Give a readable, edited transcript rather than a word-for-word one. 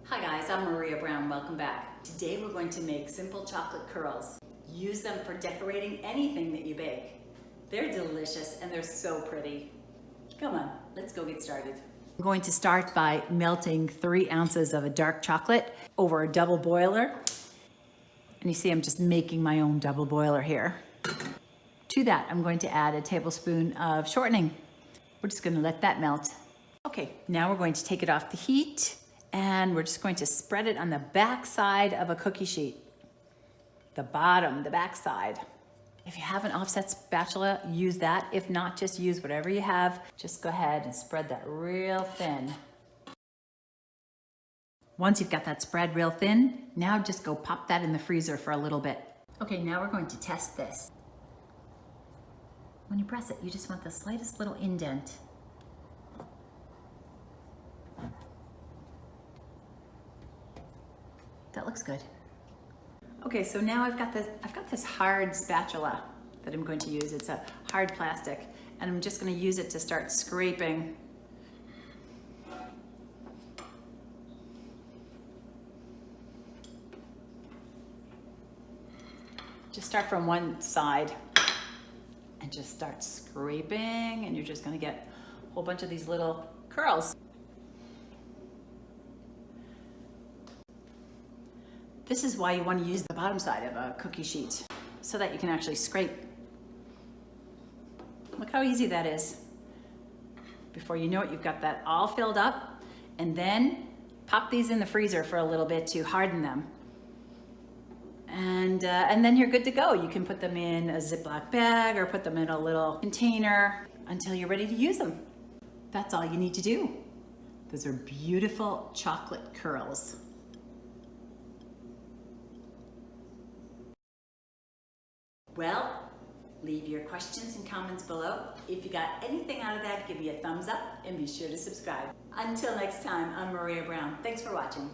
Hi guys, I'm Maria Brown. Welcome back. Today we're going to make simple chocolate curls. Use them for decorating anything that you bake. They're delicious and they're so pretty. Come on, let's go get started. I'm going to start by melting 3 ounces of a dark chocolate over a double boiler. And you see I'm just making my own double boiler here. To that, I'm going to add a tablespoon of shortening. We're just going to let that melt. Okay, now we're going to take it off the heat and we're just going to spread it on the back side of a cookie sheet. The bottom, the back side. If you have an offset spatula, use that. If not, just use whatever you have. Just go ahead and spread that real thin. Once you've got that spread real thin, now just go pop that in the freezer for a little bit. Okay, now we're going to test this. When you press it, you just want the slightest little indent. That looks good. Okay, so now I've got this hard spatula that I'm going to use. It's a hard plastic, and I'm just going to use it to start scraping. Just start from one side and just start scraping, and you're just going to get a whole bunch of these little curls. This is why you want to use the bottom side of a cookie sheet, so that you can actually scrape. Look how easy that is. Before you know it, you've got that all filled up, and then pop these in the freezer for a little bit to harden them. And then you're good to go. You can put them in a ziploc bag or put them in a little container until you're ready to use them. That's all you need to do. Those are beautiful chocolate curls. Well, leave your questions and comments below. If you got anything out of that, give me a thumbs up and be sure to subscribe. Until next time, I'm Maria Brown. Thanks for watching.